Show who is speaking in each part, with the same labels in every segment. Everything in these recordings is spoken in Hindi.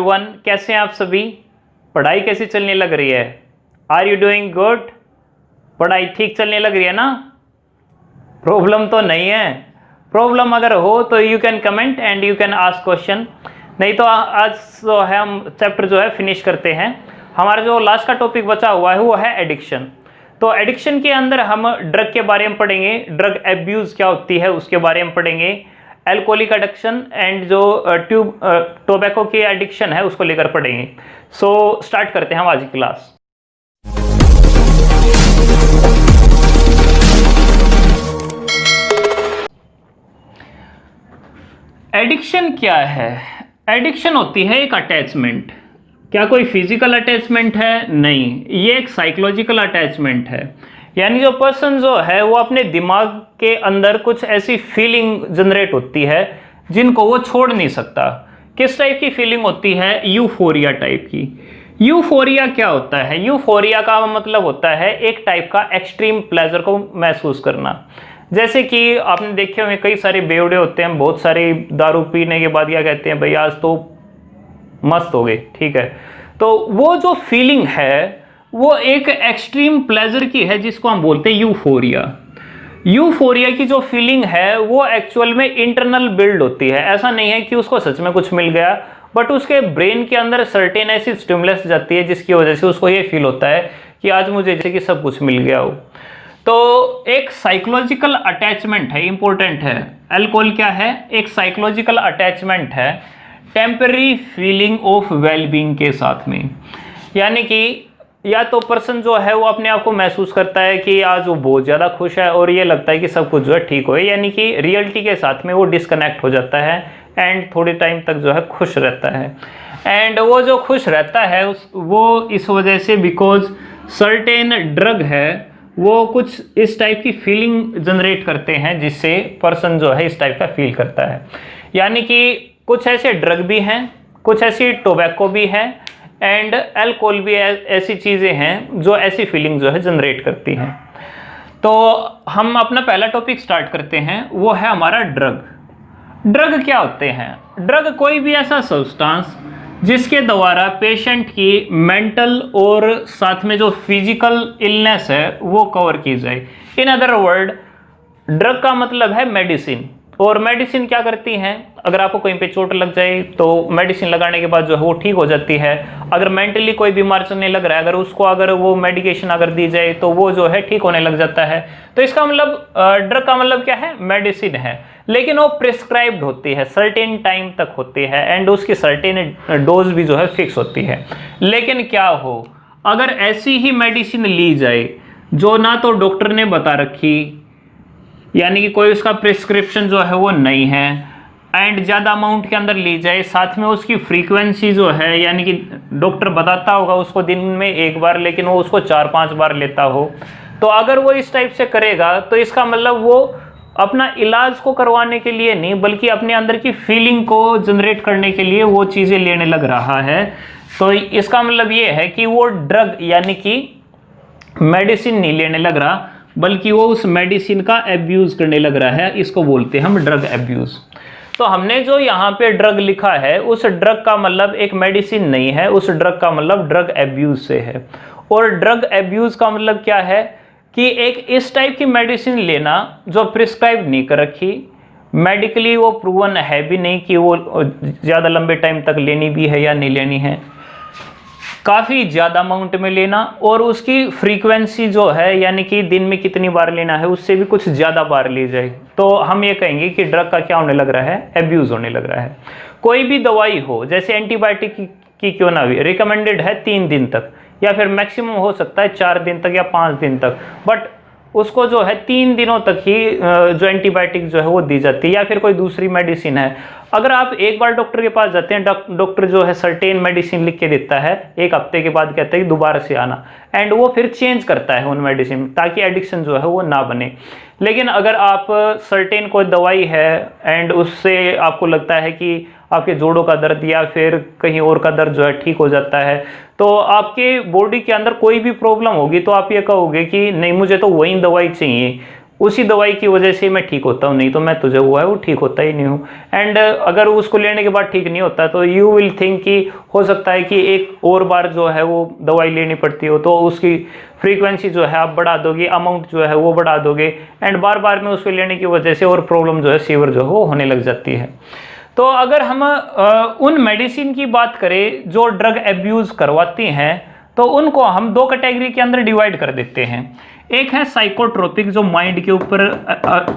Speaker 1: एवरीवन, कैसे हैं आप सभी। पढ़ाई कैसी चलने लग रही है? Are you doing good? पढ़ाई ठीक चलने लग रही है ना? प्रॉब्लम तो नहीं है? प्रॉब्लम अगर हो तो you can comment and you can ask question. नहीं तो आज जो है हम चैप्टर जो है फिनिश करते हैं। हमारा जो लास्ट का टॉपिक बचा हुआ है वो है एडिक्शन। तो एडिक्शन के अंदर हम ड्रग के बारे में पढ़ेंगे, ड्रग एब्यूज क्या होती है उसके बारे में पढ़ेंगे, एल्कोहलिक एडिक्शन एंड जो टोबैको की एडिक्शन है उसको लेकर पढ़ेंगे। सो स्टार्ट करते हैं हम आज की क्लास। एडिक्शन क्या है? एडिक्शन होती है एक अटैचमेंट। क्या कोई फिजिकल अटैचमेंट है? नहीं, ये एक साइकोलॉजिकल अटैचमेंट है। यानी जो पर्सन जो है वो अपने दिमाग के अंदर कुछ ऐसी फीलिंग जनरेट होती है जिनको वो छोड़ नहीं सकता। किस टाइप की फीलिंग होती है? यूफोरिया टाइप की। यूफोरिया क्या होता है? यूफोरिया का मतलब होता है एक टाइप का एक्सट्रीम प्लेजर को महसूस करना। जैसे कि आपने देखे होंगे कई सारे बेवड़े होते हैं, बहुत सारी दारू पीने के बाद क्या कहते हैं, भाई आज तो मस्त हो गए, ठीक है। तो वो जो फीलिंग है वो एक एक्सट्रीम प्लेजर की है जिसको हम बोलते हैं यूफोरिया। यूफोरिया की जो फीलिंग है वो एक्चुअल में इंटरनल बिल्ड होती है। ऐसा नहीं है कि उसको सच में कुछ मिल गया, बट उसके ब्रेन के अंदर सर्टेन ऐसी स्टिमुलस जाती है जिसकी वजह से उसको ये फील होता है कि आज मुझे जैसे कि सब कुछ मिल गया हो। तो एक साइकोलॉजिकल अटैचमेंट है, इंपॉर्टेंट है। अल्कोहल क्या है? एक साइकोलॉजिकल अटैचमेंट है टेम्पररी फीलिंग ऑफ वेलबींग के साथ में। यानी कि या तो पर्सन जो है वो अपने आप को महसूस करता है कि आज वो बहुत ज़्यादा खुश है और ये लगता है कि सब कुछ जो है ठीक हो, यानी कि रियलिटी के साथ में वो डिस्कनेक्ट हो जाता है एंड थोड़े टाइम तक जो है खुश रहता है। एंड वो जो खुश रहता है वो इस वजह से बिकॉज सर्टेन ड्रग है वो कुछ इस टाइप की फीलिंग जनरेट करते हैं जिससे पर्सन जो है इस टाइप का फील करता है। यानी कि कुछ ऐसे ड्रग भी हैं, कुछ ऐसी टोबैको भी है एंड अल्कोहल भी ऐसी चीज़ें हैं जो ऐसी फीलिंग जो है जनरेट करती हैं। तो हम अपना पहला टॉपिक स्टार्ट करते हैं, वो है हमारा ड्रग। ड्रग क्या होते हैं? ड्रग कोई भी ऐसा सब्सटेंस जिसके द्वारा पेशेंट की मेंटल और साथ में जो फिजिकल इलनेस है वो कवर की जाए। इन अदर वर्ड, ड्रग का मतलब है मेडिसिन। और मेडिसिन क्या करती हैं? अगर आपको कहीं पे चोट लग जाए तो मेडिसिन लगाने के बाद जो है वो ठीक हो जाती है। अगर मेंटली कोई बीमार चलने लग रहा है, अगर उसको अगर वो मेडिकेशन अगर दी जाए तो वो जो है ठीक होने लग जाता है। तो इसका मतलब ड्रग का मतलब क्या है? मेडिसिन है, लेकिन वो प्रिस्क्राइब्ड होती है, सर्टेन टाइम तक होती है एंड उसकी सर्टेन डोज भी जो है फिक्स होती है। लेकिन क्या हो अगर ऐसी ही मेडिसिन ली जाए जो ना तो डॉक्टर ने बता रखी, यानी कि कोई उसका प्रिस्क्रिप्शन जो है वो नहीं है, एंड ज़्यादा अमाउंट के अंदर ली जाए, साथ में उसकी फ्रीक्वेंसी जो है यानी कि डॉक्टर बताता होगा उसको दिन में एक बार लेकिन वो उसको 4-5 बार लेता हो, तो अगर वो इस टाइप से करेगा तो इसका मतलब वो अपना इलाज को करवाने के लिए नहीं बल्कि अपने अंदर की फीलिंग को जनरेट करने के लिए वो चीज़ें लेने लग रहा है। तो इसका मतलब ये है कि वो ड्रग यानी कि मेडिसिन नहीं लेने लग रहा बल्कि वो उस मेडिसिन का एब्यूज करने लग रहा है। इसको बोलते हैं हम ड्रग एब्यूज। तो हमने जो यहाँ पे ड्रग लिखा है उस ड्रग का मतलब एक मेडिसिन नहीं है, उस ड्रग का मतलब ड्रग एब्यूज से है। और ड्रग एब्यूज का मतलब क्या है कि एक इस टाइप की मेडिसिन लेना जो प्रिस्क्राइब नहीं कर रखी, मेडिकली वो प्रूवन है भी नहीं कि वो ज़्यादा लंबे टाइम तक लेनी भी है या नहीं लेनी है, काफ़ी ज़्यादा अमाउंट में लेना, और उसकी फ्रीक्वेंसी जो है यानी कि दिन में कितनी बार लेना है उससे भी कुछ ज़्यादा बार ली जाए, तो हम ये कहेंगे कि ड्रग का क्या होने लग रहा है? एब्यूज़ होने लग रहा है। कोई भी दवाई हो, जैसे एंटीबायोटिक की क्यों ना भी, रिकमेंडेड है 3 दिन तक या फिर मैक्सिमम हो सकता है 4 दिन तक या 5 दिन तक, बट उसको जो है 3 दिनों तक ही जो एंटीबायोटिक जो है वो दी जाती है। या फिर कोई दूसरी मेडिसिन है, अगर आप एक बार डॉक्टर के पास जाते हैं, डॉक्टर जो है सर्टेन मेडिसिन लिख के देता है, 1 हफ्ते के बाद कहता है कि दोबारा से आना, एंड वो फिर चेंज करता है उन मेडिसिन ताकि एडिक्शन जो है वो ना बने। लेकिन अगर आप सर्टेन कोई दवाई है एंड उससे आपको लगता है कि आपके जोड़ों का दर्द या फिर कहीं और का दर्द जो है ठीक हो जाता है, तो आपके बॉडी के अंदर कोई भी प्रॉब्लम होगी तो आप ये कहोगे कि नहीं मुझे तो वही दवाई चाहिए, उसी दवाई की वजह से मैं ठीक होता हूँ, नहीं तो मैं तुझे हुआ है वो ठीक होता ही नहीं हूँ। एंड अगर उसको लेने के बाद ठीक नहीं होता तो यू विल थिंक कि हो सकता है कि एक और बार जो है वो दवाई लेनी पड़ती हो, तो उसकी फ्रीक्वेंसी जो है आप बढ़ा दोगे, अमाउंट जो है वो बढ़ा दोगे, एंड बार बार में उसको लेने की वजह से और प्रॉब्लम जो है सीवियर जो है वो होने लग जाती है। तो अगर हम उन मेडिसिन की बात करें जो ड्रग एब्यूज़ करवाती हैं, तो उनको हम दो कैटेगरी के अंदर डिवाइड कर देते हैं। एक है साइकोट्रोपिक, जो माइंड के ऊपर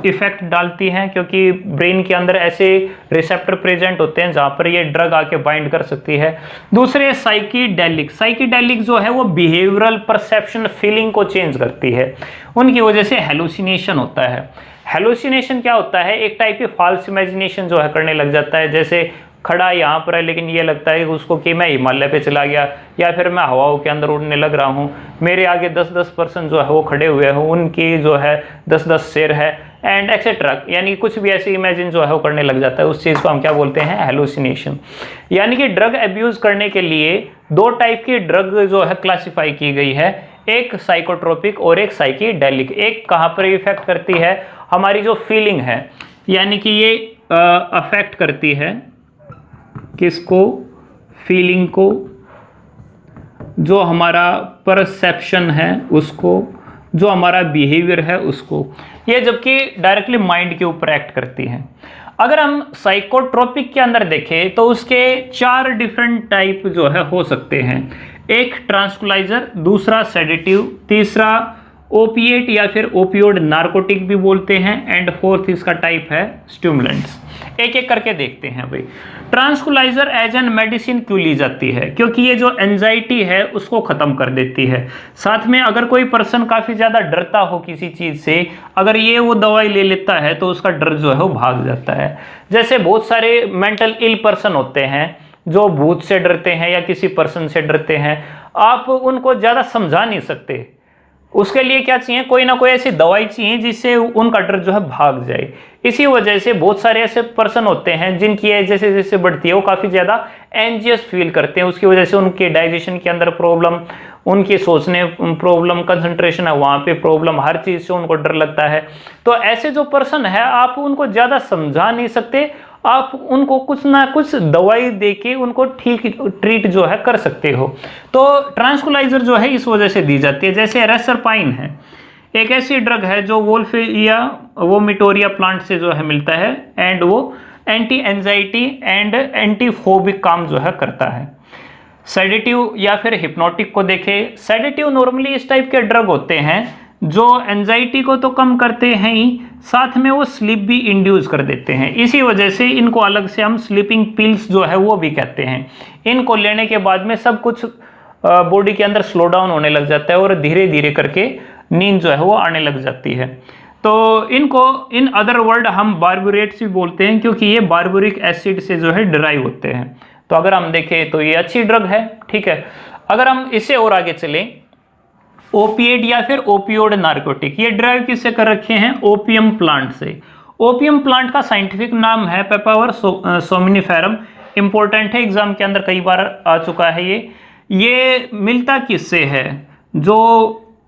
Speaker 1: इफेक्ट डालती हैं, क्योंकि ब्रेन के अंदर ऐसे रिसेप्टर प्रेजेंट होते हैं जहाँ पर ये ड्रग आके बाइंड कर सकती है। दूसरे साइकीडेलिक, साइकीडेलिक जो है वो बिहेवियरल परसेप्शन फीलिंग को चेंज करती है, उनकी वजह से हेलुसिनेशन होता है। हेलुसिनेशन क्या होता है, एक टाइप की फॉल्स इमेजिनेशन जो है करने लग जाता है, जैसे खड़ा यहाँ पर है लेकिन ये लगता है उसको कि मैं हिमालय पे चला गया, या फिर मैं हवाओं के अंदर उड़ने लग रहा हूँ, मेरे आगे 10-10 पर्सन जो है वो खड़े हुए हैं, उनकी जो है 10-10 शेर है, एंड एक्सेट्रा, यानी कुछ भी ऐसी इमेजिन जो है वो करने लग जाता है। उस चीज़ को हम क्या बोलते हैं, हेलुसिनेशन। यानी कि ड्रग एब्यूज़ करने के लिए दो टाइप की ड्रग जो है क्लासीफाई की गई है, एक साइकोट्रोपिक और एक साइकीडेलिक। एक कहाँ पर इफेक्ट करती है, हमारी जो फीलिंग है, यानी कि ये अफेक्ट करती है किसको, फीलिंग को, जो हमारा परसेप्शन है उसको, जो हमारा बिहेवियर है उसको, ये जबकि डायरेक्टली माइंड के ऊपर एक्ट करती है। अगर हम साइकोट्रोपिक के अंदर देखें तो उसके 4 डिफरेंट टाइप जो है हो सकते हैं। एक ट्रांसक्युलाइजर, दूसरा सेडेटिव, तीसरा ओपिएट या फिर ओपियोड नार्कोटिक भी बोलते हैं, एंड फोर्थ इसका टाइप है स्टिमुलेंट्स। एक एक करके देखते हैं भाई। ट्रांसक्युलाइजर एज एन मेडिसिन क्यों ली जाती है, क्योंकि ये जो एंजाइटी है उसको खत्म कर देती है। साथ में अगर कोई पर्सन काफी ज्यादा डरता हो किसी चीज से, अगर ये वो दवाई ले लेता है तो उसका डर जो है वो भाग जाता है। जैसे बहुत सारे मेंटल इल पर्सन होते हैं जो भूत से डरते हैं या किसी पर्सन से डरते हैं, आप उनको ज्यादा समझा नहीं सकते, उसके लिए क्या चाहिए, कोई ना कोई ऐसी दवाई चाहिए जिससे उनका डर जो है भाग जाए। इसी वजह से बहुत सारे ऐसे पर्सन होते हैं जिनकी एज जैसे जैसे बढ़ती है वो काफ़ी ज़्यादा एंजियस फील करते हैं, उसकी वजह से उनके डाइजेशन के अंदर प्रॉब्लम, उनके सोचने प्रॉब्लम, कंसंट्रेशन है वहाँ पे प्रॉब्लम, हर चीज़ से उनको डर लगता है। तो ऐसे जो पर्सन है आप उनको ज़्यादा समझा नहीं सकते, आप उनको कुछ ना कुछ दवाई देके उनको ठीक ट्रीट जो है कर सकते हो। तो ट्रांसक्युलाइजर जो है इस वजह से दी जाती है। जैसे रेसरपाइन है, एक ऐसी ड्रग है जो वोल्फिया वोमिटोरिया प्लांट से जो है मिलता है, एंड वो एंटी एंजाइटी एंड एंटीफोबिक काम जो है करता है। सेडेटिव या फिर हिप्नोटिक को देखें, सेडेटिव नॉर्मली इस टाइप के ड्रग होते हैं जो एंजाइटी को तो कम करते हैं ही, साथ में वो स्लीप भी इंड्यूस कर देते हैं। इसी वजह से इनको अलग से हम स्लीपिंग पिल्स जो है वो भी कहते हैं। इनको लेने के बाद में सब कुछ बॉडी के अंदर स्लो डाउन होने लग जाता है और धीरे धीरे करके नींद जो है वो आने लग जाती है। तो इनको इन अदर वर्ड हम बार्बोरेट्स भी बोलते हैं, क्योंकि ये बार्बोरिक एसिड से जो है डिराइव होते हैं। तो अगर हम देखें तो ये अच्छी ड्रग है, ठीक है। अगर हम इससे और आगे चलें, ओपिएट या फिर ओपियोड नार्कोटिक, ये ड्राइव किससे कर रखे हैं, ओपियम प्लांट से। ओपियम प्लांट का साइंटिफिक नाम है पेपावर सोमिनिफेरम, इंपॉर्टेंट है, एग्जाम के अंदर कई बार आ चुका है। ये मिलता किससे है, जो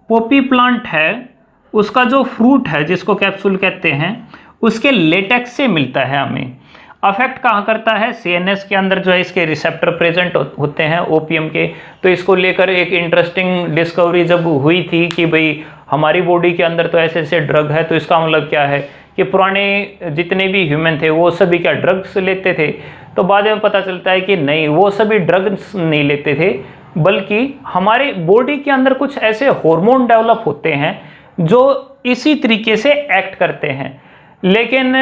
Speaker 1: पोपी प्लांट है उसका जो फ्रूट है जिसको कैप्सूल कहते हैं, उसके लेटेक्स से मिलता है हमें। अफेक्ट कहाँ करता है, सीएनएस के अंदर जो है इसके रिसेप्टर प्रेजेंट होते हैं ओपीएम के। तो इसको लेकर एक इंटरेस्टिंग डिस्कवरी जब हुई थी कि भाई हमारी बॉडी के अंदर तो ऐसे ऐसे ड्रग है, तो इसका मतलब क्या है कि पुराने जितने भी ह्यूमन थे वो सभी क्या ड्रग्स लेते थे। तो बाद में पता चलता है कि नहीं, वो सभी ड्रग्स नहीं लेते थे, बल्कि हमारे बॉडी के अंदर कुछ ऐसे हार्मोन डेवलप होते हैं जो इसी तरीके से एक्ट करते हैं। लेकिन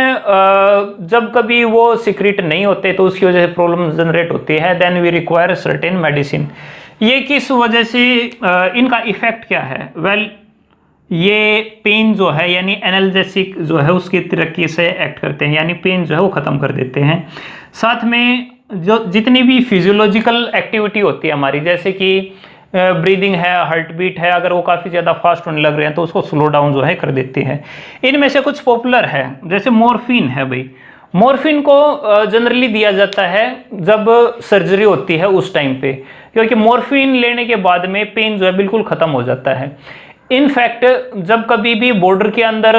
Speaker 1: जब कभी वो सीक्रेट नहीं होते तो उसकी वजह से प्रॉब्लम जनरेट होती है, then we require certain medicine. ये किस वजह से इनका इफेक्ट क्या है, वेल ये पेन जो है यानी एनाल्जेसिक जो है उसकी तरीके से एक्ट करते हैं, यानी पेन जो है वो ख़त्म कर देते हैं। साथ में जो जितनी भी फिजियोलॉजिकल एक्टिविटी होती है हमारी, जैसे कि ब्रीदिंग है, हार्ट बीट है, अगर वो काफ़ी ज़्यादा फास्ट होने लग रहे हैं तो उसको स्लो डाउन जो है कर देती है। इनमें से कुछ पॉपुलर है, जैसे मॉर्फिन है भाई। मॉर्फिन को जनरली दिया जाता है जब सर्जरी होती है उस टाइम पे, क्योंकि मॉर्फिन लेने के बाद में पेन जो है बिल्कुल ख़त्म हो जाता है। इनफैक्ट जब कभी भी बॉर्डर के अंदर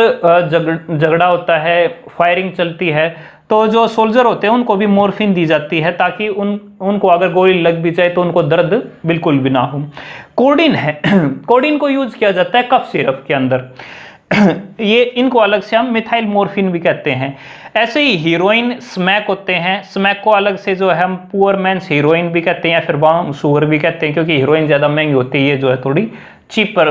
Speaker 1: झगड़ा होता है, फायरिंग चलती है, तो जो सोल्जर होते हैं उनको भी मॉर्फिन दी जाती है ताकि उनको अगर गोली लग भी जाए तो उनको दर्द बिल्कुल भी ना हो। कोडिन है कोडिन को यूज किया जाता है कफ सिरप के अंदर ये इनको अलग से हम मिथाइल मॉर्फिन भी कहते हैं। ऐसे ही हीरोइन, स्मैक होते हैं, स्मैक को अलग से जो है हम पुअर मैन्स हीरोइन भी कहते हैं या फिर ब्राउन शुगर भी कहते हैं, क्योंकि हीरोइन ज़्यादा महंगी होती है, ये जो है थोड़ी चीपर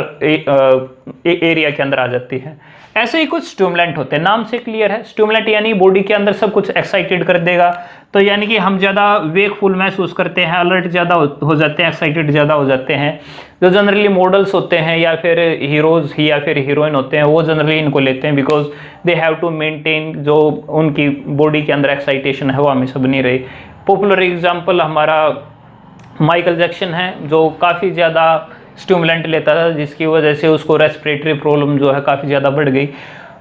Speaker 1: एरिया के अंदर आ जाती है। ऐसे ही कुछ स्टिमुलेंट होते हैं, नाम से क्लियर है, स्टिमुलेंट यानी बॉडी के अंदर सब कुछ एक्साइटेड कर देगा, तो यानी कि हम ज़्यादा वेकफुल महसूस करते हैं, अलर्ट ज़्यादा हो जाते हैं, एक्साइटेड ज़्यादा हो जाते हैं। जो जनरली मॉडल्स होते हैं या फिर हीरोज ही या फिर हीरोइन होते हैं वो जनरली इनको लेते हैं, because they have to maintain जो उनकी बॉडी के अंदर एक्साइटेशन है वो हमेशा बनी रहे। पॉपुलर एग्जाम्पल हमारा माइकल जैक्सन है, जो काफ़ी ज़्यादा स्टिमुलेंट लेता था, जिसकी वजह से उसको रेस्पिरेटरी प्रॉब्लम जो है काफ़ी ज़्यादा बढ़ गई।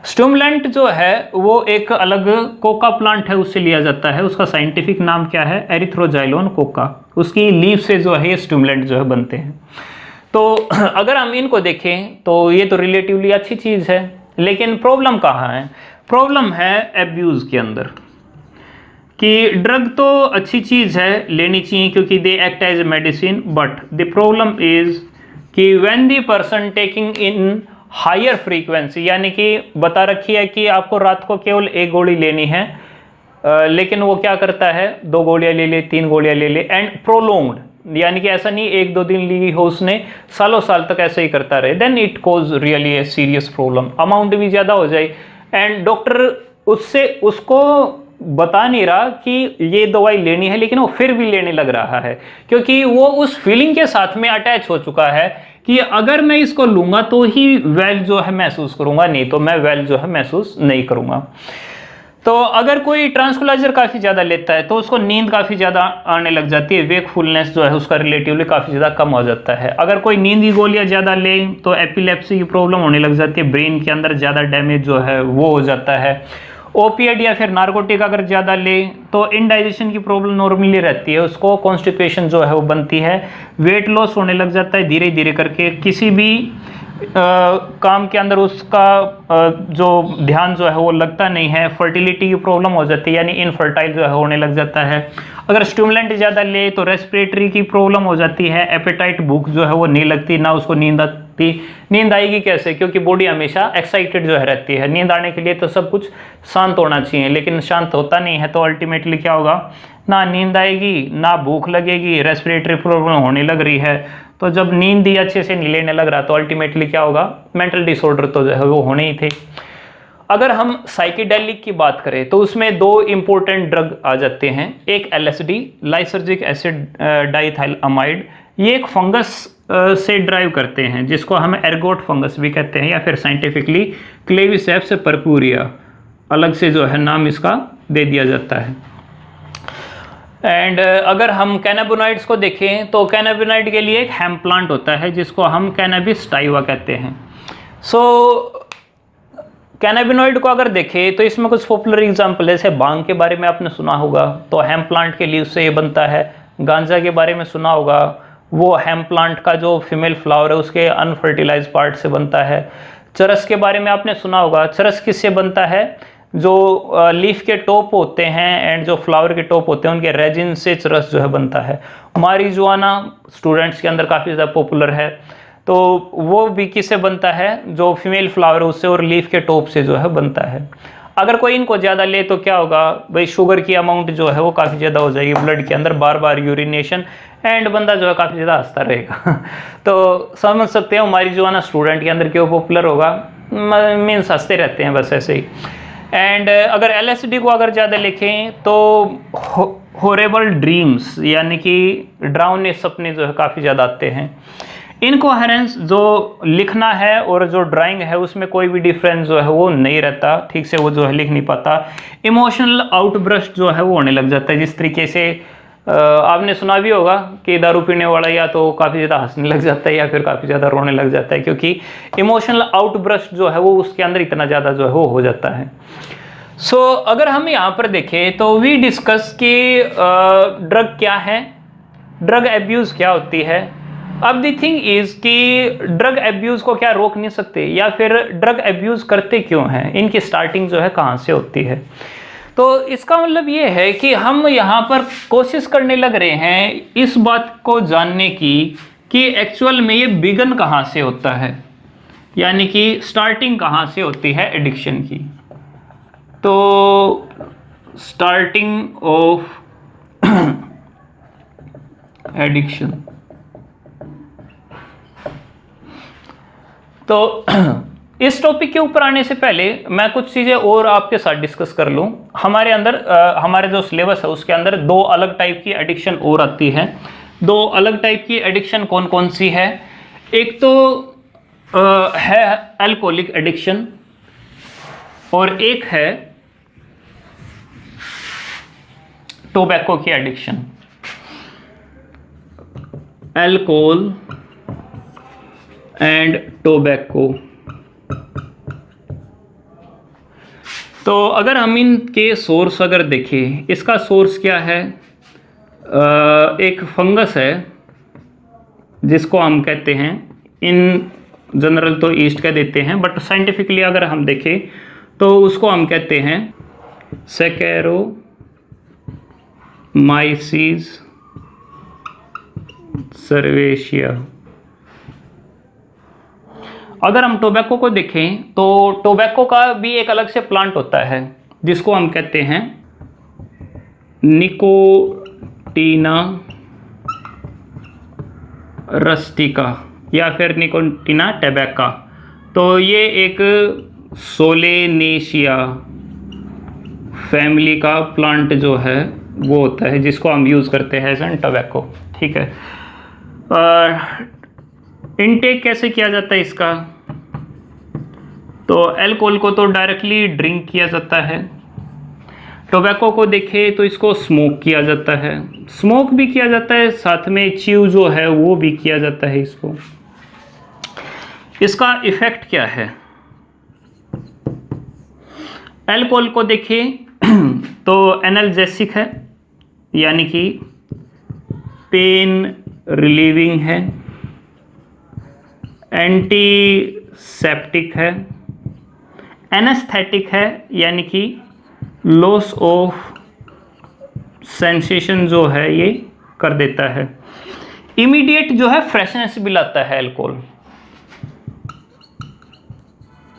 Speaker 1: स्टिमुलेंट जो है वो एक अलग कोका प्लांट है, उससे लिया जाता है। उसका साइंटिफिक नाम क्या है? एरिथ्रोजाइलोन कोका। उसकी लीफ से जो है ये स्टिमुलेंट जो है बनते हैं। तो अगर हम इनको देखें तो ये तो रिलेटिवली अच्छी चीज़ है, लेकिन प्रॉब्लम कहाँ है? प्रॉब्लम है एब्यूज़ के अंदर, कि ड्रग तो अच्छी चीज़ है, लेनी चाहिए क्योंकि they act as a medicine, but the problem is कि when the person taking in higher frequency, यानी कि बता रखी है कि आपको रात को केवल एक गोली लेनी है, लेकिन वो क्या करता है 2 गोलियां ले ले, 3 गोलियां ले ले, एंड प्रोलोंग्ड, यानी कि ऐसा नहीं 1-2 दिन ली हो उसने, सालों साल तक ऐसे ही करता रहे, then it cause really a serious problem. Amount भी ज़्यादा हो जाए एंड डॉक्टर उसको बता नहीं रहा कि ये दवाई लेनी है, लेकिन वो फिर भी लेने लग रहा है, क्योंकि वो उस फीलिंग के साथ में अटैच हो चुका है कि अगर मैं इसको लूंगा तो ही वेल जो है महसूस करूंगा, नहीं तो मैं वेल जो है महसूस नहीं करूंगा। तो अगर कोई ट्रांसक्विलाइजर काफ़ी ज़्यादा लेता है तो उसको नींद काफ़ी ज़्यादा आने लग जाती है, वेकफुलनेस जो है उसका रिलेटिवली काफ़ी ज़्यादा कम हो जाता है। अगर कोई नींद की गोलियां ज़्यादा ले तो एपिलेप्सी की प्रॉब्लम होने लग जाती है, ब्रेन के अंदर ज़्यादा डैमेज जो है वो हो जाता है। ओपिएड या फिर नार्कोटिक अगर ज़्यादा ले तो इनडाइजेशन की प्रॉब्लम नॉर्मली रहती है, उसको कॉन्स्टिपेशन जो है वो बनती है, वेट लॉस होने लग जाता है धीरे धीरे करके, किसी भी काम के अंदर उसका जो ध्यान जो है वो लगता नहीं है, फर्टिलिटी की प्रॉब्लम हो जाती है, यानी इनफर्टाइल जो है होने लग जाता है। अगर स्टिमुलेंट ज़्यादा ले तो रेस्पिरेटरी की प्रॉब्लम हो जाती है, एपेटाइट, भूख जो है वो नहीं लगती, ना उसको नींद आती। नींद आएगी कैसे? क्योंकि बॉडी हमेशा एक्साइटेड जो है रहती है। नींद आने के लिए तो सब कुछ शांत होना चाहिए, लेकिन शांत होता नहीं है, तो अल्टीमेटली क्या होगा? ना नींद आएगी, ना भूख लगेगी, रेस्पिरेटरी प्रॉब्लम होने लग रही है। तो जब नींद ही अच्छे से नहीं लेने लग रहा तो अल्टीमेटली क्या होगा? मेंटल डिसऑर्डर तो जो है वो होने ही थे। अगर हम साइकेडेलिक की बात करें तो उसमें 2 इंपॉर्टेंट ड्रग आ जाते हैं, एक LSD, लाइसर्जिक एसिड डाइथाइलअमाइड, ये एक फंगस से ड्राइव करते हैं, जिसको हम एर्गोट फंगस भी कहते हैं, या फिर साइंटिफिकली क्लेविसेप्स पर्पूरिया, अलग से जो है नाम इसका दे दिया जाता है। एंड अगर हम कैनाबिनॉइड्स को देखें तो कैनाबिनॉइड के लिए एक हेम प्लांट होता है जिसको हम कैनाबिस टाइवा कहते हैं। सो कैनाबिनॉइड को अगर देखें तो इसमें कुछ पॉपुलर एग्जांपल, जैसे भांग के बारे में आपने सुना होगा तो हेम प्लांट के लीव से ये बनता है। गांजा के बारे में सुना होगा, वो हेम प्लांट का जो फीमेल फ्लावर है उसके अनफर्टिलाइज पार्ट से बनता है। चरस के बारे में आपने सुना होगा, चरस किससे बनता है? जो लीफ के टॉप होते हैं एंड जो फ्लावर के टॉप होते हैं उनके रेजिन से चरस जो है बनता है। मारिजुआना स्टूडेंट्स के अंदर काफ़ी ज़्यादा पॉपुलर है, तो वो भी किससे बनता है? जो फीमेल फ्लावर है उससे और लीफ के टॉप से जो है बनता है। अगर कोई इनको ज़्यादा ले तो क्या होगा भाई? शुगर की अमाउंट जो है वो काफ़ी ज़्यादा हो जाएगी ब्लड के अंदर, बार बार यूरिनेशन, एंड बंदा जो है काफ़ी ज़्यादा हंसता रहेगा तो समझ सकते हैं मारिजुआना स्टूडेंट के अंदर क्यों पॉपुलर होगा, मीन्स हंसते रहते हैं बस ऐसे ही। एंड अगर LSD को अगर ज़्यादा लिखें तो हॉरेबल ड्रीम्स, यानी कि डरावने सपने जो है काफ़ी ज़्यादा आते हैं। इनकोहेरेंस, जो लिखना है और जो ड्राइंग है उसमें कोई भी डिफरेंस जो है वो नहीं रहता, ठीक से वो जो है लिख नहीं पाता। इमोशनल आउटब्रस्ट जो है वो होने लग जाता है, जिस तरीके से आपने सुना भी होगा कि दारू पीने वाला या तो काफ़ी ज़्यादा हंसने लग जाता है या फिर काफ़ी ज़्यादा रोने लग जाता है, क्योंकि इमोशनल आउटब्रस्ट जो है वो उसके अंदर इतना ज़्यादा जो है वो हो जाता है। सो अगर हम यहाँ पर देखें तो वी डिस्कस कि ड्रग क्या है, ड्रग एब्यूज़ क्या होती है, अब द थिंग इज कि ड्रग एब्यूज को क्या रोक नहीं सकते, या फिर ड्रग एब्यूज करते क्यों हैं, इनकी स्टार्टिंग जो है कहाँ से होती है। तो इसका मतलब ये है कि हम यहाँ पर कोशिश करने लग रहे हैं इस बात को जानने की कि एक्चुअल में ये बिगन कहाँ से होता है, यानी कि स्टार्टिंग कहाँ से होती है एडिक्शन की। तो स्टार्टिंग ऑफ एडिक्शन, तो इस टॉपिक के ऊपर आने से पहले मैं कुछ चीज़ें और आपके साथ डिस्कस कर लूँ। हमारे अंदर हमारे जो सिलेबस है उसके अंदर दो अलग टाइप की एडिक्शन और आती है। दो अलग टाइप की एडिक्शन कौन कौन सी है? एक तो है अल्कोहलिक एडिक्शन और एक है टोबैको की एडिक्शन। Alcohol and tobacco. तो अगर हम इनके सोर्स अगर देखें, इसका सोर्स क्या है? एक फंगस है जिसको हम कहते हैं, इन जनरल तो ईस्ट कह देते हैं, बट साइंटिफिकली अगर हम देखें तो उसको हम कहते हैं सैकेरोमाइसीस सर्वेशिया। अगर हम टोबैको को देखें तो टोबैको का भी एक अलग से प्लांट होता है जिसको हम कहते हैं निकोटीना रस्टिका या फिर निकोटीना टैबेका। तो ये एक सोलेनेशिया फैमिली का प्लांट जो है वो होता है जिसको हम यूज़ करते हैं एज एन टोबैको। ठीक है। इनटेक कैसे किया जाता है इसका? तो अल्कोहल को तो डायरेक्टली ड्रिंक किया जाता है। टोबैको को देखें तो इसको स्मोक किया जाता है, स्मोक भी किया जाता है, साथ में च्यू जो है वो भी किया जाता है इसको। इसका इफेक्ट क्या है? अल्कोहल को देखें तो एनाल्जेसिक है, यानी कि पेन रिलीविंग है, एंटीसेप्टिक है, एनेस्थेटिक है, यानी कि लॉस ऑफ सेंसेशन जो है ये कर देता है। इमीडिएट जो है फ्रेशनेस भी लाता है अल्कोहल,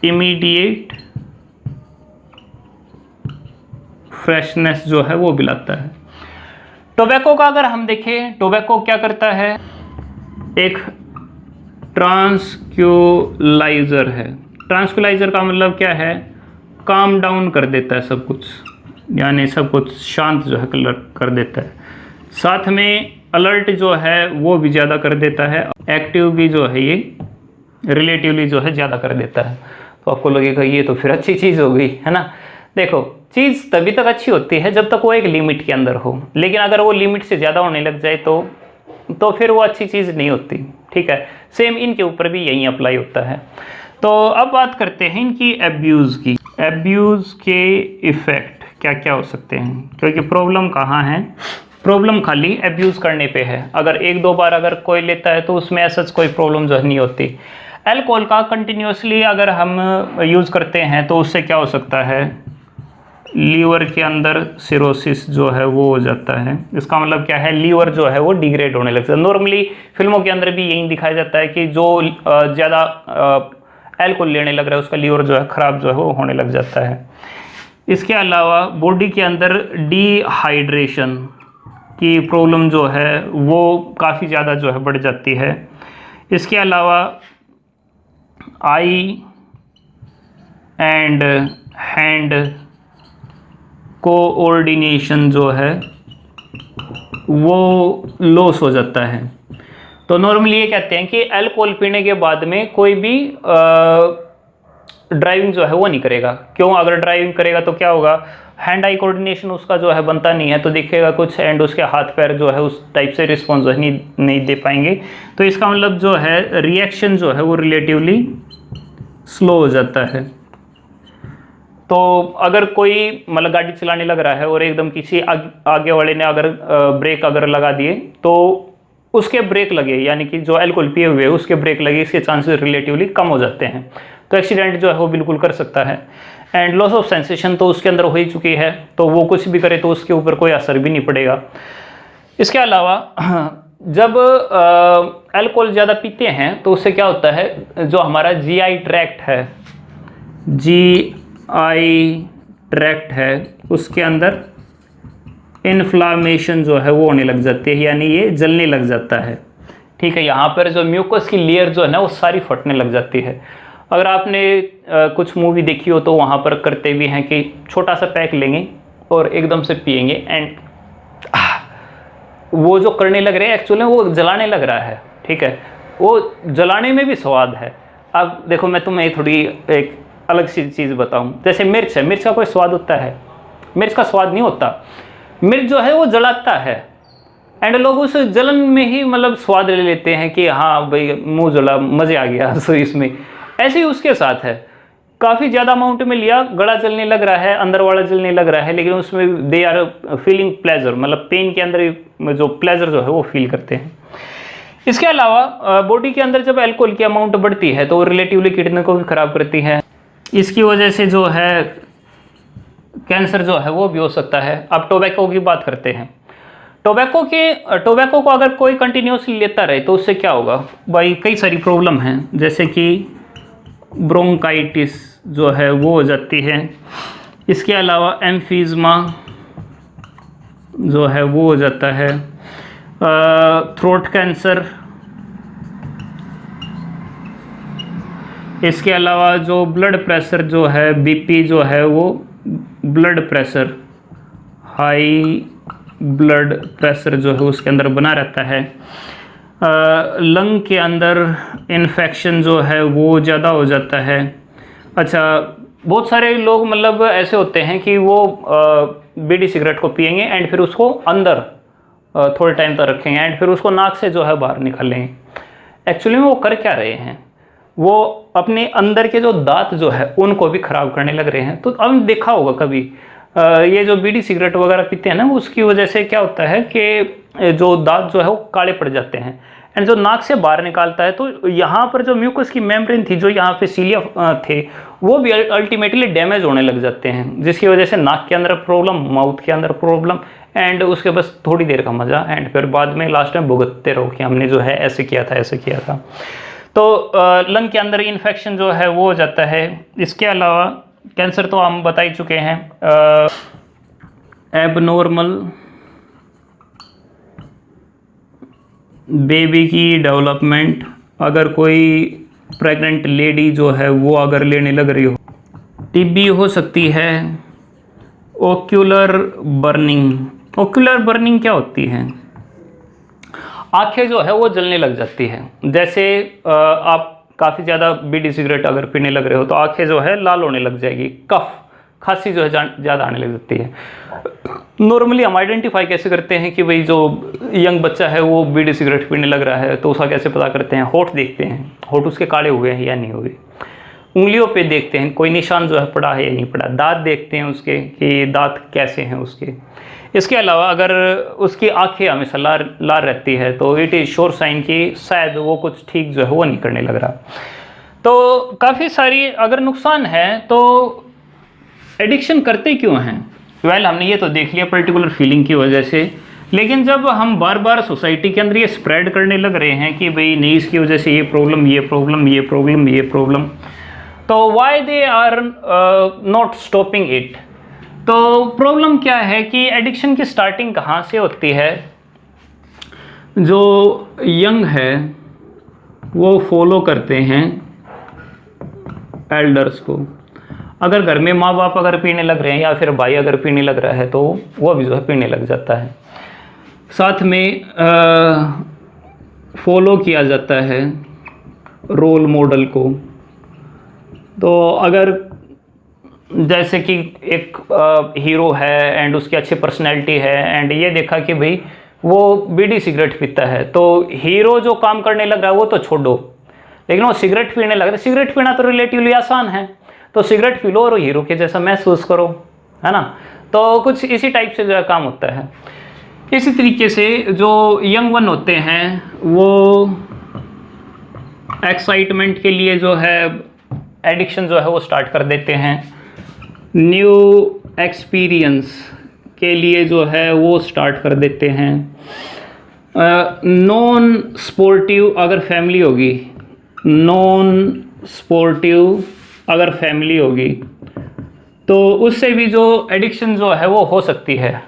Speaker 1: इमीडिएट फ्रेशनेस जो है वो भी लाता है। टोबैको का अगर हम देखें, टोबैको क्या करता है? एक ट्रांसक्यूलाइजर है। ट्रांसक्यूलाइजर का मतलब क्या है? काम डाउन कर देता है सब कुछ, यानी सब कुछ शांत जो है कर देता है। साथ में अलर्ट जो है वो भी ज़्यादा कर देता है, एक्टिव भी जो है ये रिलेटिवली जो है ज़्यादा कर देता है। तो आपको लगेगा ये तो फिर अच्छी चीज़ हो गई, है ना? देखो, चीज़ तभी तक अच्छी होती है जब तक वो एक लिमिट के अंदर हो, लेकिन अगर वो लिमिट से ज़्यादा होने लग जाए तो फिर वो अच्छी चीज़ नहीं होती। ठीक है, सेम इनके ऊपर भी यही अप्लाई होता है। तो अब बात करते हैं इनकी एब्यूज़ की। एब्यूज़ के इफ़ेक्ट क्या क्या हो सकते हैं, क्योंकि प्रॉब्लम कहाँ है? प्रॉब्लम खाली एब्यूज़ करने पे है। अगर एक दो बार अगर कोई लेता है तो उसमें ऐसा कोई प्रॉब्लम जो नहीं होती। अल्कोहल का कंटिन्यूसली अगर हम यूज़ करते हैं तो उससे क्या हो सकता है? लीवर के अंदर सिरोसिस जो है वो हो जाता है। इसका मतलब क्या है? लीवर जो है वो डिग्रेड होने लगता है। नॉर्मली फिल्मों के अंदर भी यही दिखाया जाता है कि जो ज़्यादा अल्कोहल लेने लग रहा है उसका लीवर जो है ख़राब जो है वो होने लग जाता है। इसके अलावा बॉडी के अंदर डिहाइड्रेशन की प्रॉब्लम जो है वो काफ़ी ज़्यादा जो है बढ़ जाती है। इसके अलावा आई एंड हैंड कोऑर्डिनेशन जो है वो लॉस हो जाता है। तो नॉर्मली ये कहते हैं कि अल्कोहल पीने के बाद में कोई भी ड्राइविंग जो है वो नहीं करेगा। क्यों? अगर ड्राइविंग करेगा तो क्या होगा? हैंड आई कोऑर्डिनेशन उसका जो है बनता नहीं है, तो दिखेगा कुछ एंड उसके हाथ पैर जो है उस टाइप से रिस्पॉन्स नहीं दे पाएंगे। तो इसका मतलब जो है रिएक्शन जो है वो रिलेटिवली स्लो हो जाता है। तो अगर कोई मतलब गाड़ी चलाने लग रहा है और एकदम किसी आगे वाले ने अगर ब्रेक अगर लगा दिए तो उसके ब्रेक लगे, यानी कि जो अल्कोहल पिए हुए उसके ब्रेक लगे, इसके चांसेस रिलेटिवली कम हो जाते हैं। तो एक्सीडेंट जो है वो बिल्कुल कर सकता है। एंड लॉस ऑफ सेंसेशन तो उसके अंदर हो ही चुकी है, तो वो कुछ भी करे तो उसके ऊपर कोई असर भी नहीं पड़ेगा। इसके अलावा जब अल्कोहल ज़्यादा पीते हैं तो उससे क्या होता है, जो हमारा जीआई ट्रैक्ट है, जीआई ट्रैक्ट है, उसके अंदर इन्फ्लामेशन जो है वो होने लग जाती है, यानी ये जलने लग जाता है। ठीक है, यहाँ पर जो म्यूकस की लेयर जो है ना वो सारी फटने लग जाती है। अगर आपने कुछ मूवी देखी हो तो वहाँ पर करते भी हैं कि छोटा सा पैक लेंगे और एकदम से पिएंगे, एंड वो जो करने लग रहे हैं एक्चुअली वो जलाने लग रहा है। ठीक है, वो जलाने में भी स्वाद है। अब देखो मैं तुम्हें थोड़ी एक अलग सी चीज़ बताऊं, जैसे मिर्च है, मिर्च का कोई स्वाद होता है? मिर्च का स्वाद नहीं होता। मिर्च जो है वो जलाता है, एंड लोग उस जलन में ही मतलब स्वाद ले लेते हैं कि हाँ भाई मुंह जला, मज़े आ गया। सो इसमें ऐसे ही उसके साथ है, काफ़ी ज़्यादा अमाउंट में लिया, गला जलने लग रहा है, अंदर वाला जलने लग रहा है, लेकिन उसमें दे आर फीलिंग प्लेजर, मतलब पेन के अंदर जो प्लेजर जो है वो फील करते हैं। इसके अलावा बॉडी के अंदर जब अल्कोहल की अमाउंट बढ़ती है तो वो रिलेटिवली किडनी को भी ख़राब करती है। इसकी वजह से जो है कैंसर जो है वो भी हो सकता है। अब टोबैको की बात करते हैं। टोबैको को अगर कोई कंटिन्यूसली लेता रहे तो उससे क्या होगा भाई, कई सारी प्रॉब्लम हैं, जैसे कि ब्रोंकाइटिस जो है वो हो जाती है। इसके अलावा एम्फीज़मा जो है वो हो जाता है, थ्रोट कैंसर। इसके अलावा जो ब्लड प्रेशर जो है, बीपी जो है वो blood pressure, high blood pressure जो है उसके अंदर बना रहता है। लंग के अंदर इन्फेक्शन जो है वो ज़्यादा हो जाता है। अच्छा, बहुत सारे लोग मतलब ऐसे होते हैं कि वो बीड़ी सिगरेट को पिएंगे एंड फिर उसको अंदर थोड़े टाइम तक रखेंगे एंड फिर उसको नाक से जो है बाहर निकालेंगे। एक्चुअली में वो कर क्या रहे हैं, वो अपने अंदर के जो दांत जो है उनको भी ख़राब करने लग रहे हैं। तो अब देखा होगा कभी ये जो बीड़ी सिगरेट वगैरह पीते हैं ना, उसकी वजह से क्या होता है कि जो दांत जो है वो काले पड़ जाते हैं, एंड जो नाक से बाहर निकालता है तो यहाँ पर जो म्यूकस की मेम्ब्रेन थी, जो यहाँ पे सीलिया थे, वो भी अल्टीमेटली डैमेज होने लग जाते हैं, जिसकी वजह से नाक के अंदर प्रॉब्लम, माउथ के अंदर प्रॉब्लम, एंड उसके बस थोड़ी देर का मज़ा, एंड फिर बाद में लास्ट में भुगतते रहो कि हमने जो है ऐसे किया था, ऐसे किया था। तो लंग के अंदर इन्फेक्शन जो है वो हो जाता है। इसके अलावा कैंसर तो हम बता ही चुके हैं। एबनॉर्मल बेबी की डेवलपमेंट, अगर कोई प्रेग्नेंट लेडी जो है वो अगर लेने लग रही हो, टीबी हो सकती है। ओक्यूलर बर्निंग, ओक्यूलर बर्निंग क्या होती है? आंखें जो है वो जलने लग जाती है। जैसे आप काफ़ी ज़्यादा बीड़ी सिगरेट अगर पीने लग रहे हो तो आंखें जो है लाल होने लग जाएगी, कफ खांसी जो है ज़्यादा आने लग जाती है। नॉर्मली हम आइडेंटिफाई कैसे करते हैं कि भाई जो यंग बच्चा है वो बीड़ी सिगरेट पीने लग रहा है, तो उसका कैसे पता करते हैं? होठ देखते हैं, होठ उसके काले हुए हैं या नहीं हुए। उंगलियों पे देखते हैं कोई निशान जो है पड़ा है या नहीं पड़ा। दांत देखते हैं उसके कि दांत कैसे हैं उसके। इसके अलावा अगर उसकी आंखें हमेशा लाल रहती है तो इट इज़ श्योर साइन कि शायद वो कुछ ठीक जो है वो नहीं करने लग रहा। तो काफ़ी सारी अगर नुकसान है तो एडिक्शन करते क्यों हैं? वेल हमने ये तो देख लिया पर्टिकुलर फीलिंग की वजह से, लेकिन जब हम बार बार सोसाइटी के अंदर ये स्प्रेड करने लग रहे हैं कि भाई नहीं इसकी वजह से ये प्रॉब्लम, ये प्रॉब्लम, ये प्रॉब्लम, ये प्रॉब्लम, तो why they are not stopping it? तो प्रॉब्लम क्या है कि एडिक्शन की स्टार्टिंग कहाँ से होती है? जो यंग है वो फॉलो करते हैं एल्डर्स को। अगर घर में माँ बाप अगर पीने लग रहे हैं या फिर भाई अगर पीने लग रहा है तो वो भी जो है पीने लग जाता है। साथ में फॉलो किया जाता है रोल मॉडल को। तो अगर जैसे कि एक हीरो है एंड उसकी अच्छी पर्सनैलिटी है एंड ये देखा कि भाई वो बीड़ी सिगरेट पीता है, तो हीरो जो काम करने लग रहा है वो तो छोड़ो, लेकिन वो सिगरेट पीने लग रहा है। सिगरेट पीना तो रिलेटिवली आसान है, तो सिगरेट पी लो और हीरो के जैसा महसूस करो, है ना? तो कुछ इसी टाइप से जो है काम होता है। इसी तरीके से जो यंग वन होते हैं वो एक्साइटमेंट के लिए जो है एडिक्शन जो है वो स्टार्ट कर देते हैं, न्यू एक्सपीरियंस के लिए जो है वो स्टार्ट कर देते हैं। नॉन स्पोर्टिव अगर फैमिली होगी, नॉन स्पोर्टिव अगर फैमिली होगी तो उससे भी जो एडिक्शन जो है वो हो सकती है।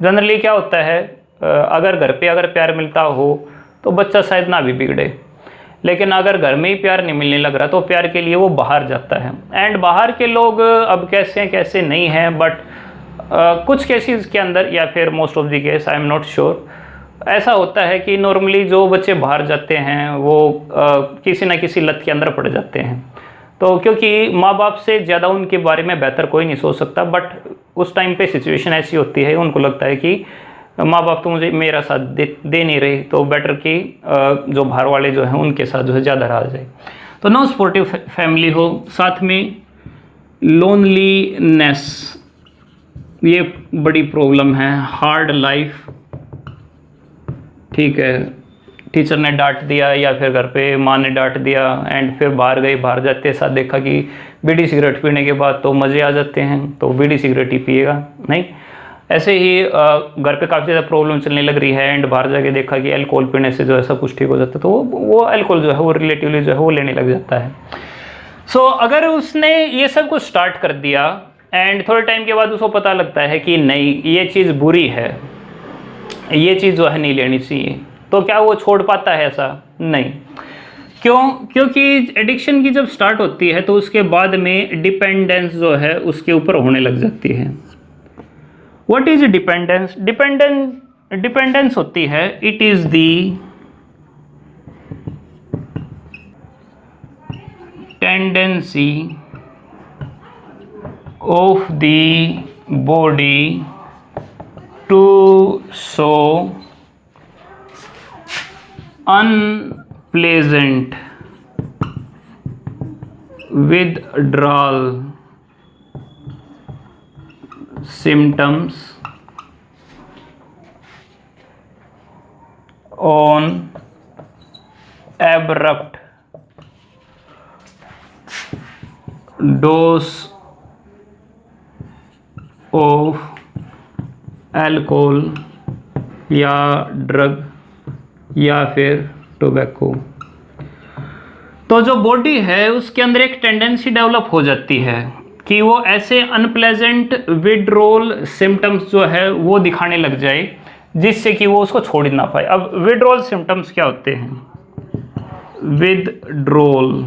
Speaker 1: जनरली क्या होता है, अगर घर पे अगर प्यार मिलता हो तो बच्चा शायद ना भी बिगड़े, लेकिन अगर घर में ही प्यार नहीं मिलने लग रहा तो प्यार के लिए वो बाहर जाता है। एंड बाहर के लोग अब कैसे हैं कैसे नहीं हैं, बट कुछ केसेस के अंदर या फिर most of the case, I am not sure, ऐसा होता है कि नॉर्मली जो बच्चे बाहर जाते हैं वो किसी ना किसी लत के अंदर पड़ जाते हैं। तो क्योंकि माँ बाप से ज़्यादा उनके बारे में बेहतर कोई नहीं सोच सकता, बट उस टाइम पे सिचुएशन ऐसी होती है, उनको लगता है कि माँ बाप तो मुझे मेरा साथ दे नहीं रहे, तो बेटर कि जो बाहर वाले जो हैं उनके साथ जो है ज़्यादा रहा जाए। तो नो सपोर्टिव फैमिली हो, साथ में लोनलीनेस, ये बड़ी प्रॉब्लम है। हार्ड लाइफ, ठीक है, टीचर ने डांट दिया या फिर घर पे माँ ने डांट दिया एंड फिर बाहर गए, बाहर जाते साथ देखा कि बीड़ी सिगरेट पीने के बाद तो मज़े आ जाते हैं, तो बीड़ी सिगरेट ही पिएगा नहीं। ऐसे ही घर पे काफ़ी ज़्यादा प्रॉब्लम चलने लग रही है एंड बाहर जाके देखा कि अल्कोहल पीने से जो है सब कुछ ठीक हो जाता है, तो वो अल्कोहल जो है वो रिलेटिवली जो है वो लेने लग जाता है। सो अगर उसने ये सब कुछ स्टार्ट कर दिया एंड थोड़े टाइम के बाद उसको पता लगता है कि नहीं ये चीज़ बुरी है, ये चीज़ जो है नहीं लेनी चाहिए, तो क्या वो छोड़ पाता है? ऐसा नहीं। क्यों? क्योंकि एडिक्शन की जब स्टार्ट होती है तो उसके बाद में डिपेंडेंस जो है उसके ऊपर होने लग जाती है। What is dependence? डिपेंडेंस होती है, it is the tendency of the body to show unpleasant withdrawal symptoms on abrupt dose of alcohol या ड्रग या फिर टोबैको। तो जो बॉडी है उसके अंदर एक टेंडेंसी डेवलप हो जाती है कि वो ऐसे अनप्लेजेंट विड्रॉल सिम्टम्स जो है वो दिखाने लग जाए जिससे कि वो उसको छोड़ ही ना पाए। अब विड्रॉल सिम्टम्स क्या होते हैं? विड्रॉल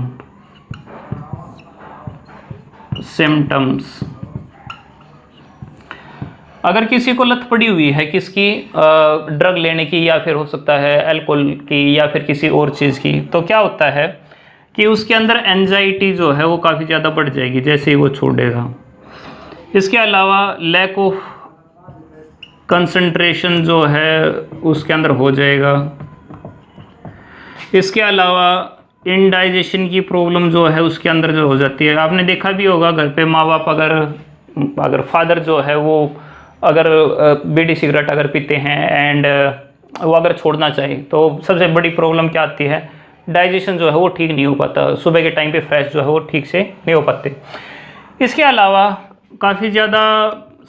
Speaker 1: सिम्टम्स, अगर किसी को लत पड़ी हुई है किसकी, ड्रग लेने की या फिर हो सकता है अल्कोहल की या फिर किसी और चीज़ की, तो क्या होता है कि उसके अंदर एंजाइटी जो है वो काफ़ी ज़्यादा बढ़ जाएगी जैसे ही वो छोड़ेगा। इसके अलावा लैक ऑफ कंसंट्रेशन जो है उसके अंदर हो जाएगा। इसके अलावा इनडाइजेशन की प्रॉब्लम जो है उसके अंदर जो हो जाती है। आपने देखा भी होगा घर पे माँ बाप अगर फादर जो है वो अगर बीड़ी सिगरेट अगर पीते हैं एंड वो अगर छोड़ना चाहे तो सबसे बड़ी प्रॉब्लम क्या आती है? डाइजेशन जो है वो ठीक नहीं हो पाता, सुबह के टाइम पे फ्रेश जो है वो ठीक से नहीं हो पाते। इसके अलावा काफ़ी ज़्यादा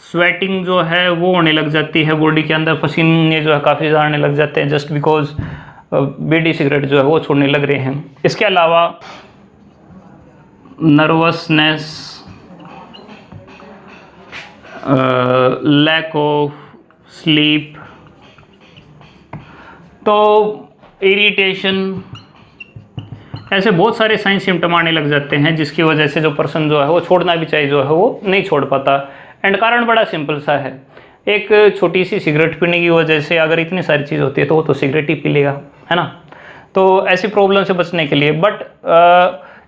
Speaker 1: स्वेटिंग जो है वो होने लग जाती है बॉडी के अंदर, पसीने जो है काफ़ी ज़्यादा आने लग जाते हैं जस्ट बिकॉज बीड़ी सिगरेट जो है वो छोड़ने लग रहे हैं। इसके अलावा नर्वसनेस, लैक ऑफ स्लीप, तो इरिटेशन, ऐसे बहुत सारे साइन सिम्टम आने लग जाते हैं जिसकी वजह से जो पर्सन जो है वो छोड़ना भी चाहिए जो है वो नहीं छोड़ पाता। एंड कारण बड़ा सिंपल सा है, एक छोटी सी सिगरेट पीने की वजह से अगर इतनी सारी चीज़ होती है तो वो तो सिगरेट ही पी लेगा, है ना। तो ऐसी प्रॉब्लम से बचने के लिए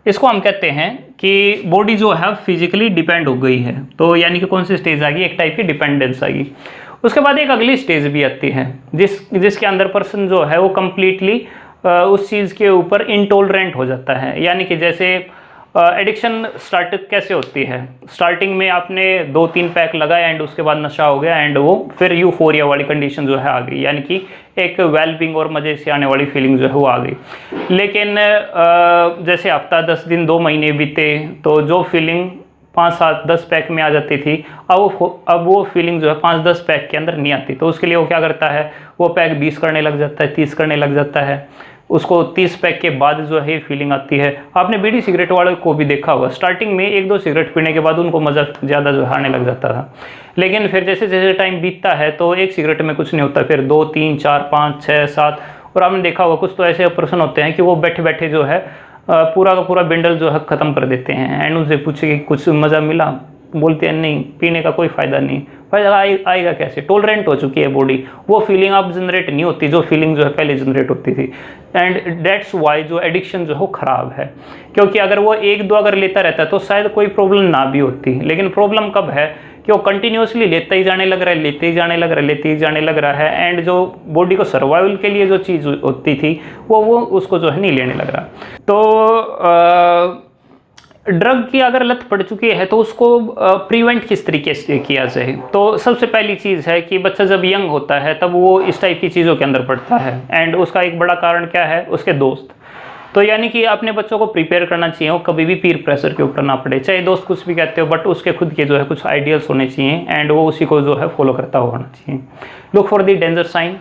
Speaker 1: इसको हम कहते हैं कि बॉडी जो है फिजिकली डिपेंड हो गई है, तो यानी कि कौन सी स्टेज आ गई? एक टाइप की डिपेंडेंस आ गई। उसके बाद एक अगली स्टेज भी आती है जिसके अंदर पर्सन जो है वो कम्प्लीटली उस चीज़ के ऊपर इंटॉलरेंट हो जाता है। यानी कि जैसे एडिक्शन स्टार्ट कैसे होती है? स्टार्टिंग में आपने 2-3 पैक लगाया एंड उसके बाद नशा हो गया एंड वो फिर यूफोरिया वाली कंडीशन जो है आ गई, यानी कि एक वेलबींग और मज़े से आने वाली फीलिंग जो है वो आ गई। लेकिन जैसे हफ्ता 10 दिन 2 महीने बीते तो जो फीलिंग 5-7-10 पैक में आ जाती थी, अब वो फीलिंग जो है 5-10 पैक के अंदर नहीं आती। तो उसके लिए वो क्या करता है, वो पैक 20 करने लग जाता है, 30 करने लग जाता है। उसको 30 पैक के बाद जो है फीलिंग आती है। आपने बीड़ी सिगरेट वालों को भी देखा होगा, स्टार्टिंग में 1-2 सिगरेट पीने के बाद उनको मज़ा ज़्यादा जो आने लग जाता था, लेकिन फिर जैसे जैसे टाइम बीतता है तो एक सिगरेट में कुछ नहीं होता, फिर 2, 3, 4, 5, 6, 7। और आपने देखा होगा कुछ तो ऐसे पर्सन होते हैं कि वो बैठे बैठे जो है पूरा का पूरा बिंडल जो है ख़त्म कर देते हैं एंड उनसे पूछे कि कुछ मज़ा मिला, बोलते हैं नहीं, पीने का कोई फ़ायदा नहीं। फायदा आएगा कैसे? टॉलरेंट हो चुकी है बॉडी, वो फीलिंग अब जनरेट नहीं होती जो फीलिंग जो है पहले जनरेट होती थी। एंड दैट्स वाई जो एडिक्शन जो है वो ख़राब है, क्योंकि अगर वो 1-2 अगर लेता रहता है तो शायद कोई प्रॉब्लम ना भी होती। लेकिन प्रॉब्लम कब है कि वो कंटिन्यूसली लेता ही जाने लग रहा है, लेते ही जाने लग रहा है, लेते ही जाने लग रहा है एंड जो बॉडी को सर्वाइवल के लिए जो चीज़ होती थी वो उसको जो है नहीं लेने लग रहा। तो ड्रग की अगर लत पड़ चुकी है तो उसको प्रिवेंट किस तरीके से किया जाए? तो सबसे पहली चीज़ है कि बच्चा जब यंग होता है तब वो इस टाइप की चीज़ों के अंदर पड़ता है एंड उसका एक बड़ा कारण क्या है? उसके दोस्त। तो यानी कि अपने बच्चों को प्रिपेयर करना चाहिए, वो कभी भी पीर प्रेशर के ऊपर ना पड़े, चाहे दोस्त कुछ भी कहते हो, बट उसके खुद के जो है कुछ आइडियल्स होने चाहिए एंड वो उसी को जो है फॉलो करता होना चाहिए। Look for the danger sign.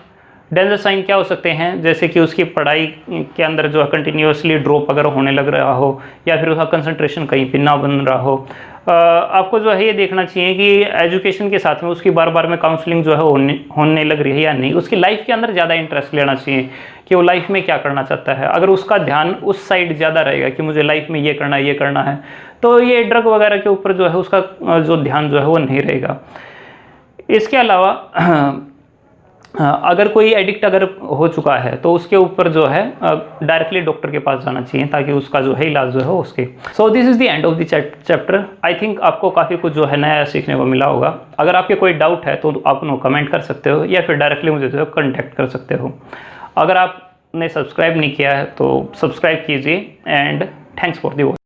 Speaker 1: Danger sign क्या हो सकते हैं? जैसे कि उसकी पढ़ाई के अंदर जो है कंटिन्यूसली ड्रॉप अगर होने लग रहा हो या फिर उसका कंसंट्रेशन कहीं पे ना बन रहा हो। आपको जो है ये देखना चाहिए कि एजुकेशन के साथ में उसकी बार बार में काउंसलिंग जो है होने लग रही है या नहीं। उसकी लाइफ के अंदर ज़्यादा इंटरेस्ट लेना चाहिए कि वो लाइफ में क्या करना चाहता है। अगर उसका ध्यान उस साइड ज़्यादा रहेगा कि मुझे लाइफ में ये करना है, तो ये ड्रग वगैरह के ऊपर जो है उसका जो ध्यान जो है वो नहीं रहेगा। इसके अलावा अगर कोई एडिक्ट अगर हो चुका है तो उसके ऊपर जो है डायरेक्टली डॉक्टर के पास जाना चाहिए ताकि उसका जो है इलाज जो है उसके। So this is the end of the chapter. I think आपको काफ़ी कुछ जो है नया सीखने को मिला होगा। अगर आपके कोई डाउट है तो आप उनको कमेंट कर सकते हो या फिर डायरेक्टली मुझे जो है कॉन्टैक्ट कर सकते हो। अगर आपने सब्सक्राइब नहीं किया है तो सब्सक्राइब कीजिए and thanks for the watch.